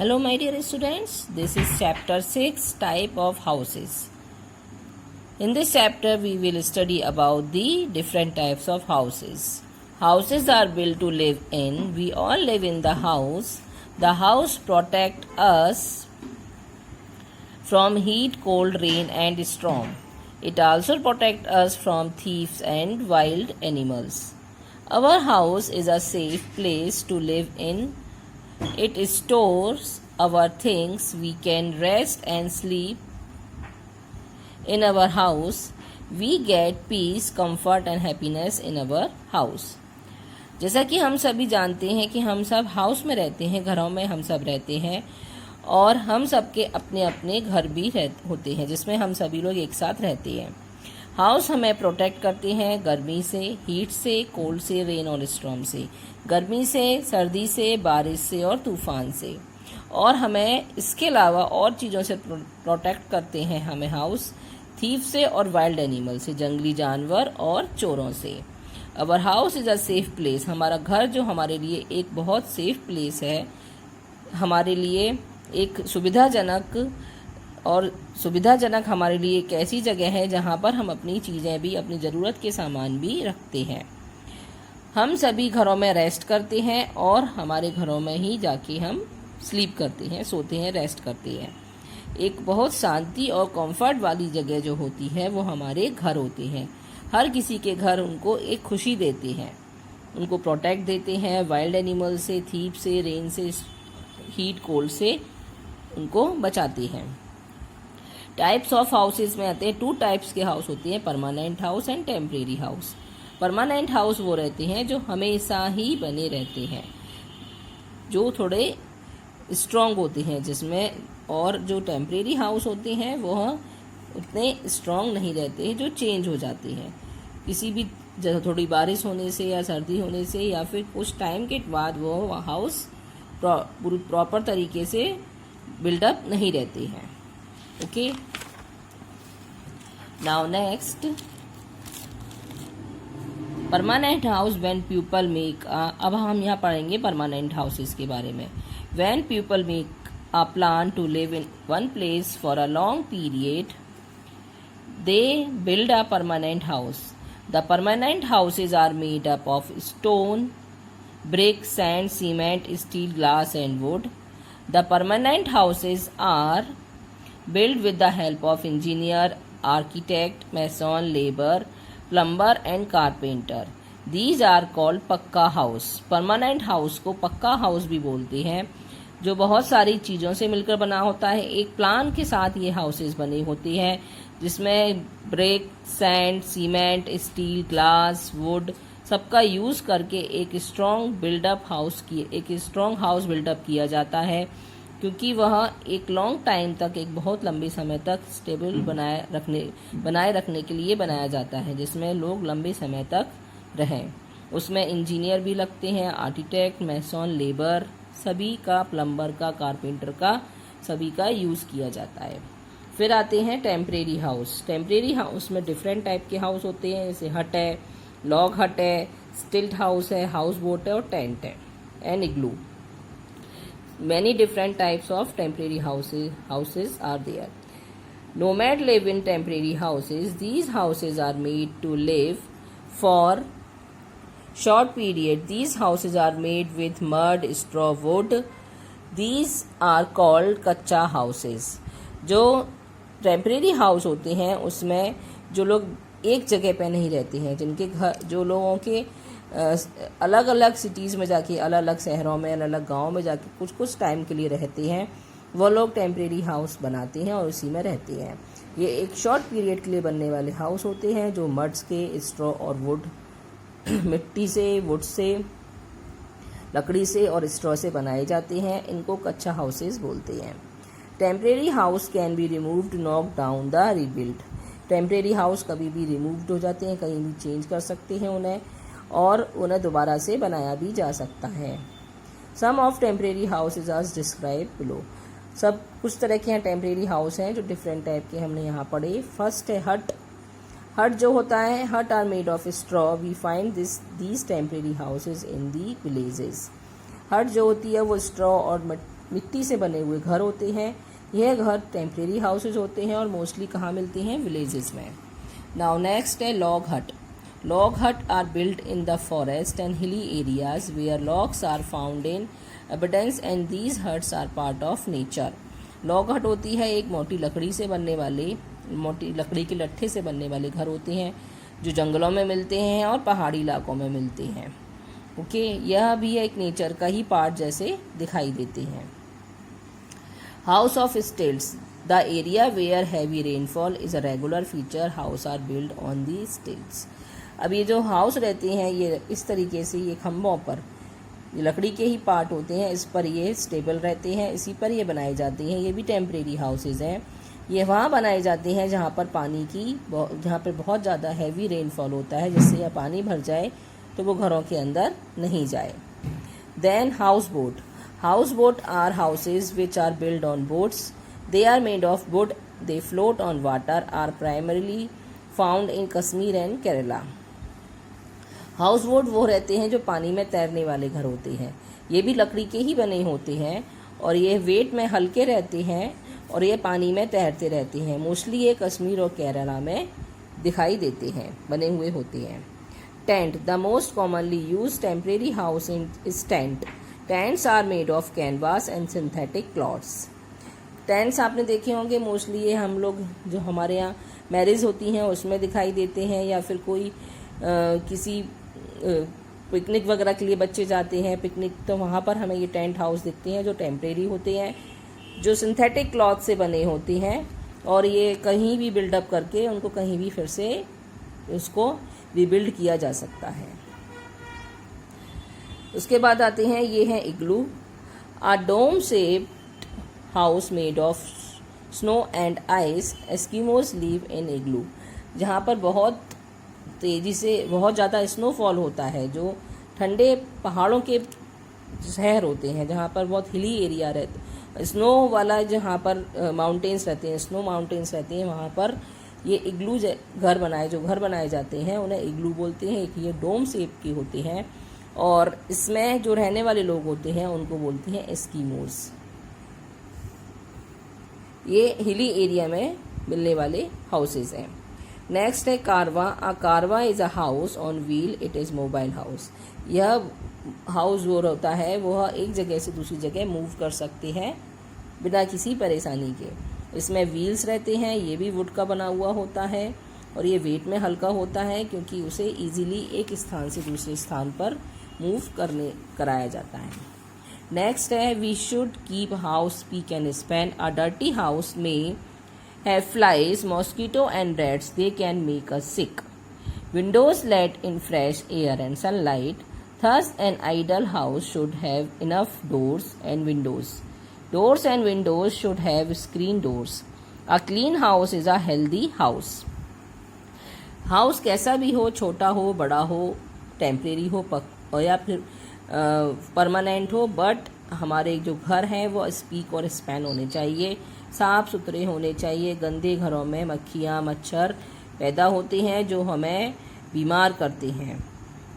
Hello my dear students, this is chapter 6 type of houses. In this chapter we will study about the different types of houses. Houses are built to live in. We all live in the house. The house protects us from heat, cold, rain and storm. It also protects us from thieves and wild animals. Our house is a safe place to live in. It stores our things. We can rest and sleep in our house. We get peace, comfort and happiness in our house. जैसा कि हम सभी जानते हैं कि हम सब house में रहते हैं, घरों में हम सब रहते हैं और हम सब के अपने अपने घर भी होते हैं जिसमें हम सभी लोग एक साथ रहते हैं। हाउस हमें प्रोटेक्ट करते हैं गर्मी से, हीट से, कोल्ड से, रेन और स्टॉर्म से। गर्मी से, सर्दी से, बारिश से और तूफान से। और हमें इसके अलावा और चीज़ों से प्रोटेक्ट करते हैं हमें हाउस, थीफ से और वाइल्ड एनिमल से, जंगली जानवर और चोरों से। अवर house is a safe place. हमारा घर जो हमारे लिए एक बहुत सेफ प्लेस है, हमारे लिए एक सुविधाजनक हमारे लिए एक ऐसी जगह है जहाँ पर हम अपनी चीज़ें भी, अपनी ज़रूरत के सामान भी रखते हैं। हम सभी घरों में रेस्ट करते हैं और हमारे घरों में ही जाके हम स्लीप करते हैं, सोते हैं, रेस्ट करते हैं। एक बहुत शांति और कंफर्ट वाली जगह जो होती है वो हमारे घर होते हैं। हर किसी के घर उनको एक खुशी देते हैं, उनको प्रोटेक्ट देते हैं वाइल्ड एनिमल से, थीप से, रेन से, हीट, कोल्ड से उनको बचाते हैं। टाइप्स ऑफ हाउसेज में आते हैं, 2 टाइप्स के हाउस होते हैं, permanent house and temporary house. Permanent house वो रहते हैं जो हमेशा ही बने रहते हैं, जो थोड़े स्ट्रॉन्ग होते हैं जिसमें, और जो टेम्परेरी हाउस होते हैं वह उतने स्ट्रॉन्ग नहीं रहते हैं, जो चेंज हो जाते हैं किसी भी थोड़ी बारिश होने से या सर्दी होने से, या फिर कुछ टाइम के बाद वो हाउस प्रॉपर तरीके से बिल्डअप नहीं रहते हैं। Okay, now next, permanent house when people make अब हम यहाँ पढ़ेंगे परमानेंट हाउसेस के बारे में। When people make a plan to live in one place for a long period, they build a permanent house. The permanent houses are made up of stone, brick, sand, cement, steel, glass and wood. The permanent houses are built with the help of engineer, architect, mason, labor, plumber and carpenter. These are called पक्का house. Permanent house को पक्का house भी बोलते हैं, जो बहुत सारी चीज़ों से मिलकर बना होता है। एक प्लान के साथ ये हाउसेज बने होते हैं जिसमें brick, sand, cement, steel, glass, would सबका यूज़ करके एक स्ट्रॉन्ग हाउस बिल्डअप किया जाता है, क्योंकि वह एक लॉन्ग टाइम तक, एक बहुत लंबे समय तक स्टेबल बनाए रखने के लिए बनाया जाता है, जिसमें लोग लंबे समय तक रहें। उसमें इंजीनियर भी लगते हैं, आर्किटेक्ट, मैसन, लेबर, सभी का, प्लम्बर का, कारपेंटर का, सभी का यूज़ किया जाता है। फिर आते हैं टेम्परेरी हाउस। टेम्परेरी हाउस में डिफरेंट टाइप के हाउस होते हैं, जैसे हट है, लॉग हट है, स्टिल्ट हाउस है, हाउस बोट है और टेंट है and igloo. Many different types of temporary houses are there. Nomad live in temporary houses. These houses are made to live for short period. These houses are made with mud, straw, wood. These are called कच्चा houses. जो temporary house होते हैं उसमें जो लोग एक जगह पे नहीं रहते हैं, जिनके घर, जो लोगों के अलग अलग सिटीज़ में जाके, अलग अलग शहरों में, अलग अलग गाँव में जाके कुछ कुछ टाइम के लिए रहते हैं, वो लोग टेम्परेरी हाउस बनाते हैं और उसी में रहते हैं। ये एक शॉर्ट पीरियड के लिए बनने वाले हाउस होते हैं जो मड्स के, स्ट्रॉ और वुड, मिट्टी से, वुड से, लकड़ी से और स्ट्रॉ से बनाए जाते हैं। इनको कच्चा हाउसेस बोलते हैं। Temporary house can be removed, knock down the rebuild. Temporary house कभी भी रिमूव्ड हो जाते हैं, कहीं भी चेंज कर सकते हैं उन्हें, और उन्हें दोबारा से बनाया भी जा सकता है। Some of temporary houses are describe below. सब कुछ तरह के यहाँ टेम्परेरी हाउस हैं जो डिफरेंट टाइप के हमने यहाँ पढ़े। फर्स्ट है हट। हट जो होता है, hut are made of straw. We find these temporary houses in the villages. Hut जो होती है वो स्ट्रॉ और मिट्टी से बने हुए घर होते हैं। यह घर टेम्परेरी हाउसेज होते हैं और मोस्टली कहाँ मिलते हैं? विलेजेस में। नाउ नेक्स्ट है log hut. Log hut are built in the forest and hilly areas where logs are found in abundance and these huts are part of nature. Log hut होती है एक मोटी लकड़ी के लट्ठे से बनने वाले घर होते हैं जो जंगलों में मिलते हैं और पहाड़ी इलाकों में मिलते हैं। ओके, यह भी एक नेचर का ही पार्ट जैसे दिखाई देते हैं। House of stilts. The area where heavy rainfall is a regular feature. House are build on the stilts. अब ये जो हाउस रहते हैं ये इस तरीके से ये खम्भों पर, ये लकड़ी के ही पार्ट होते हैं, इस पर ये स्टेबल रहते हैं, इसी पर ये बनाए जाते हैं। ये भी टेम्परेरी हाउसेज हैं। ये वहाँ बनाए जाते हैं जहाँ पर जहाँ पर बहुत ज़्यादा हैवी रेनफॉल होता है, जिससे यह पानी भर जाए तो वो घरों के अंदर नहीं जाए। Then house boat. House boat are houses which are build on boats. They are made of wood. They float on water. Are primarily found in Kashmir and Kerala. House boat वो रहते हैं जो पानी में तैरने वाले घर होते हैं। ये भी लकड़ी के ही बने होते हैं और ये वेट में हल्के रहते हैं और ये पानी में तैरते रहते हैं। मोस्टली ये कश्मीर और केरला में दिखाई देते हैं, बने हुए होते हैं। Tent. The most commonly use temporary house is tent. Tents are made of canvas and synthetic clothes. Tents आपने देखे होंगे, मोस्टली ये हम लोग जो हमारे यहाँ मैरिज होती हैं उसमें दिखाई देते हैं, या फिर कोई किसी पिकनिक वगैरह के लिए बच्चे जाते हैं पिकनिक, तो वहाँ पर हमें ये टेंट हाउस दिखते हैं जो टेम्परेरी होते हैं, जो सिंथेटिक क्लॉथ से बने होती हैं और ये कहीं भी बिल्डअप करके उनको कहीं भी फिर से उसको रिबिल्ड किया जा सकता है। उसके बाद आते हैं, ये है igloo. A dome shaped house made of snow and ice. Eskimos live in igloo. जहाँ पर बहुत तेज़ी से बहुत ज़्यादा स्नोफॉल होता है, जो ठंडे पहाड़ों के शहर होते हैं, जहाँ पर बहुत हिली एरिया रहते, स्नो वाला जहाँ पर माउंटेन्स रहते हैं, स्नो माउंटेन्स रहते हैं, वहाँ पर ये इग्लू घर बनाए जाते हैं, उन्हें इग्लू बोलते हैं। एक ये डोम शेप के होते हैं और इसमें जो रहने वाले लोग होते हैं उनको बोलते हैं एस्किमोस। ये हिली एरिया में मिलने वाले हाउसेज हैं। नेक्स्ट है कारवा। अ कारवा is a house on wheel. It is mobile house. यह हाउस जो होता है वह एक जगह से दूसरी जगह मूव कर सकते हैं बिना किसी परेशानी के। इसमें व्हील्स रहते हैं, ये भी वुड का बना हुआ होता है और ये वेट में हल्का होता है क्योंकि उसे इजीली एक स्थान से दूसरे स्थान पर मूव कराया जाता है। नेक्स्ट है we should keep house spick and span. A dirty house में have flies, mosquito and rats. They can make us sick. Windows let in fresh air and sunlight. Thus, an ideal house should have enough doors and windows. Doors and windows should have screen doors. A clean house is a healthy house. House कैसा भी हो, छोटा हो, बड़ा हो, temporary हो और या फिर परमानेंट हो, बट हमारे जो घर हैं वो स्पीक और स्पैन होने चाहिए, साफ़ सुथरे होने चाहिए। गंदे घरों में मक्खियाँ मच्छर पैदा होते हैं जो हमें बीमार करते हैं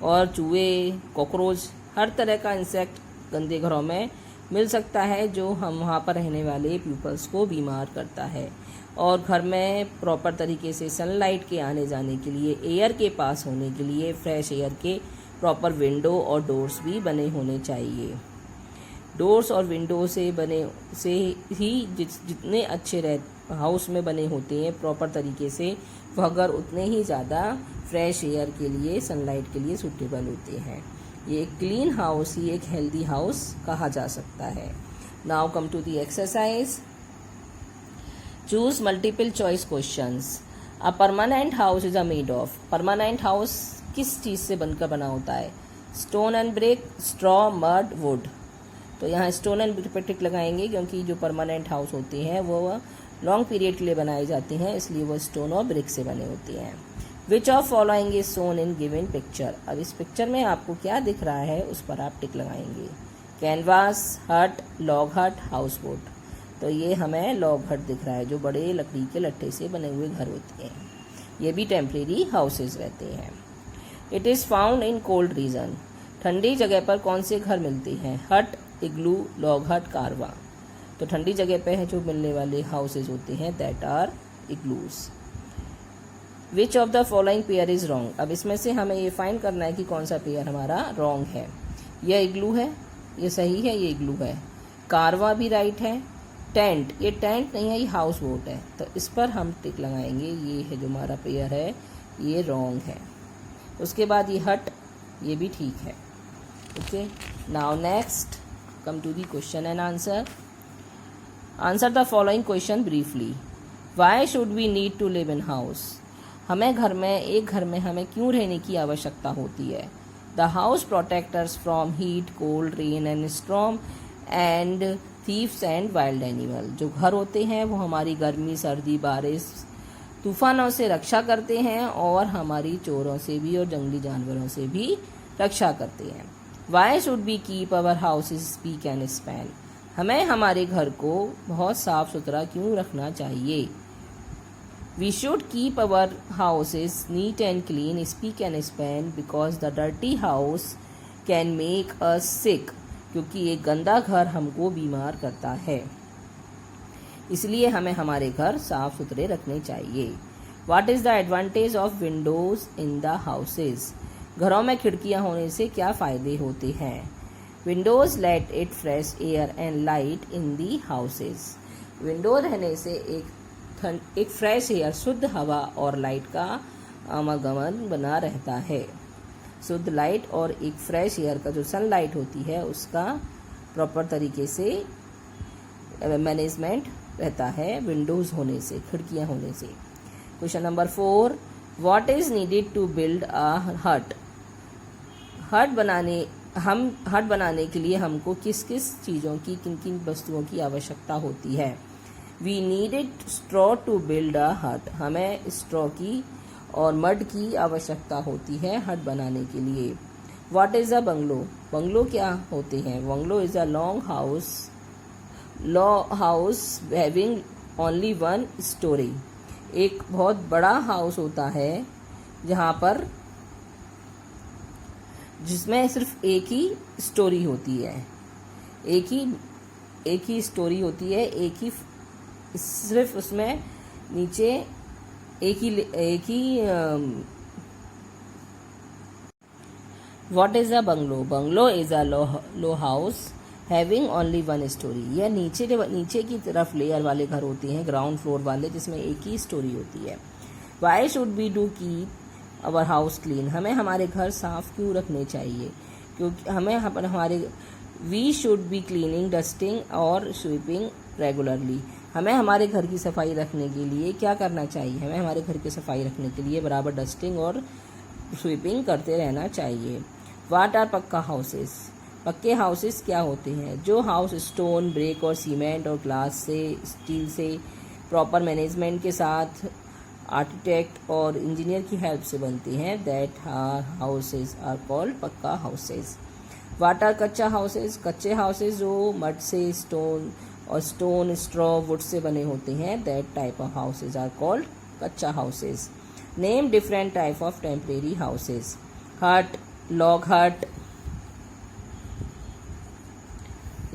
और चूहे कॉकरोच हर तरह का इंसेक्ट गंदे घरों में मिल सकता है जो हम वहाँ पर रहने वाले पीपल्स को बीमार करता है। और घर में प्रॉपर तरीके से सनलाइट के आने जाने के लिए, एयर के पास होने के लिए फ्रेश एयर के प्रॉपर विंडो और डोर्स भी बने होने चाहिए। डोर्स और विंडो से ही जितने अच्छे हाउस में बने होते हैं प्रॉपर तरीके से, वह घर उतने ही ज़्यादा फ्रेश एयर के लिए, सनलाइट के लिए सूटेबल होते हैं। ये क्लीन हाउस ही एक हेल्दी हाउस कहा जा सकता है। Now come to the exercise. Choose multiple choice questions. A permanent house is a made of. Permanent house किस चीज़ से बनकर बना होता है? Stone and brick, straw, mud, wood. तो यहाँ स्टोन एंड ब्रिक पे टिक लगाएंगे क्योंकि जो परमानेंट हाउस होते हैं वो लॉन्ग पीरियड के लिए बनाए जाते हैं, इसलिए वो स्टोन और ब्रिक से बने होते हैं। Which of following is shown in given picture. अब इस पिक्चर में आपको क्या दिख रहा है उस पर आप टिक लगाएंगे। कैनवास, हट, लॉग हट, हाउस बोट। तो ये हमें लॉग हट दिख रहा है जो बड़े लकड़ी के लट्ठे से बने हुए घर होते हैं। ये भी टेम्परेरी हाउसेज रहते हैं। It is found in cold region. ठंडी जगह पर कौन से घर मिलते हैं? हट, इग्लू, लॉग हट, कारवा। तो ठंडी जगह पे है जो मिलने वाले हाउसेज होते हैं that are igloos. Which of the following pair is wrong. अब इसमें से हमें ये फाइंड करना है कि कौन सा पेयर हमारा रॉन्ग है। यह इग्लू है, ये सही है, ये इग्लू है। कारवा भी राइट है। टेंट, ये टेंट नहीं है, ये हाउस बोट है, तो इस पर हम टिक लगाएंगे। ये है जो हमारा पेयर है, ये रॉन्ग है। उसके बाद ये हट, ये भी ठीक है। Okay, now next come to the question and answer. Answer the following question briefly. Why should we need to live in house. हमें एक घर में हमें क्यों रहने की आवश्यकता होती है। The house protectors from heat, cold, rain and storm and thieves and wild animal. जो घर होते हैं वो हमारी गर्मी, सर्दी, बारिश, तूफानों से रक्षा करते हैं और हमारी चोरों से भी और जंगली जानवरों से भी रक्षा करते हैं। Why should be keep our houses speak and span. हमें हमारे घर को बहुत साफ सुथरा क्यों रखना चाहिए। We should keep our houses neat and clean, spick and span because the dirty house can make us sick. क्योंकि एक गंदा घर हमको बीमार करता है, इसलिए हमें हमारे घर साफ सुथरे रखने चाहिए। What is the advantage of Windows in the houses. घरों में खिड़कियां होने से क्या फायदे होते हैं। Windows let it fresh air and light in the houses. Window रहने से एक फ्रेश एयर, शुद्ध हवा और लाइट का आवागमन बना रहता है। शुद्ध लाइट और एक फ्रेश एयर का जो सनलाइट होती है उसका प्रॉपर तरीके से मैनेजमेंट रहता है विंडोज होने से, खिड़कियां होने से। Question number 4, what is needed to build a hut. Hut बनाने के लिए हमको किस किस चीज़ों की, किन किन वस्तुओं की आवश्यकता होती है। We needed straw to build a hut. हमें स्ट्रॉ की और मड की आवश्यकता होती है हट बनाने के लिए। What is a bungalow. Bungalow क्या होते हैं। Bungalow is a long house having only one story. एक बहुत बड़ा हाउस होता है जिसमें सिर्फ एक ही स्टोरी होती है, एक ही स्टोरी होती है, सिर्फ उसमें नीचे एक ही what is a bungalow. Bungalow is a low house having only one storey. यह नीचे की तरफ लेयर वाले घर होते हैं, ग्राउंड फ्लोर वाले, जिसमें एक ही स्टोरी होती है। Why should we do keep our house clean. हमें हमारे घर साफ क्यों रखने चाहिए। क्योंकि हमें we should be cleaning, dusting और स्वीपिंग रेगुलरली। हमें हमारे घर की सफाई रखने के लिए क्या करना चाहिए। हमें हमारे घर की सफाई रखने के लिए बराबर डस्टिंग और स्वीपिंग करते रहना चाहिए। व्हाट आर पक्का हाउसेस। पक्के हाउसेस क्या होते हैं। जो हाउस स्टोन, ब्रिक और सीमेंट और ग्लास से, स्टील से प्रॉपर मैनेजमेंट के साथ आर्किटेक्ट और इंजीनियर की हेल्प से बनते हैं, that houses are called pucca houses. What are kutcha houses. कच्चे हाउसेस जो मड से, स्टोन, स्ट्रॉ, वुड से बने होते हैं, that type of houses are called kutcha houses. Name different type of temporary houses. Hut, log hut,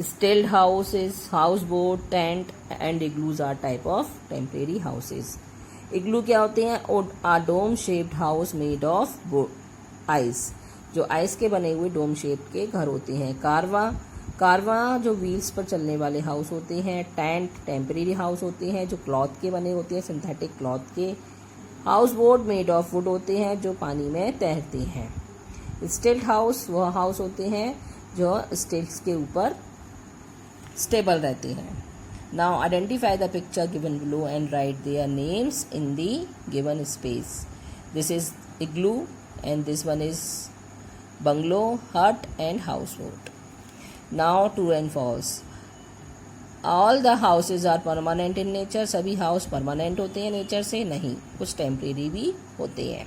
stilt houses, house boat, tent and igloos are type of temporary houses. Igloo क्या होते हैं। A dome shaped house made of ice. जो ice के बने हुए dome shape के घर होते हैं। कारवा जो व्हील्स पर चलने वाले हाउस होते हैं। टेंट टेम्परेरी हाउस होते हैं जो क्लॉथ के बने होते हैं, सिंथेटिक क्लॉथ के। House boat made of would होते हैं जो पानी में तैरते हैं। स्टिल्ट हाउस वह हाउस होते हैं जो स्टिल्ट्स के ऊपर स्टेबल रहते हैं। Now identify the picture given below and write their names in the given space. This is igloo and this one is bungalow, hut and house boat. Now true and false. All the houses are permanent in nature. सभी house permanent होते हैं nature से नहीं, कुछ temporary भी होते हैं।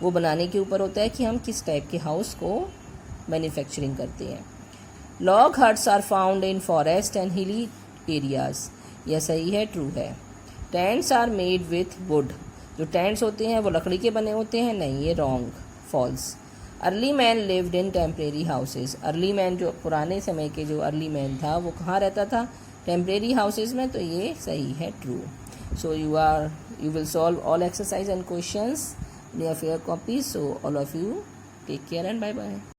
वो बनाने के ऊपर होता है कि हम किस टाइप के हाउस को मैन्युफैक्चरिंग करते हैं। Log huts are found in forest and hilly areas. यह सही है, ट्रू है। Tents are made with wood. जो टेंट्स होते हैं वो लकड़ी के बने होते हैं, नहीं, ये wrong, false. Early man lived in temporary houses. Early man जो पुराने समय के जो अर्ली मैन था वो कहाँ रहता था? टेम्परेरी हाउसेज में, तो ये सही है, true. So you will solve all exercise and questions near your copy. So all of you take care and bye bye.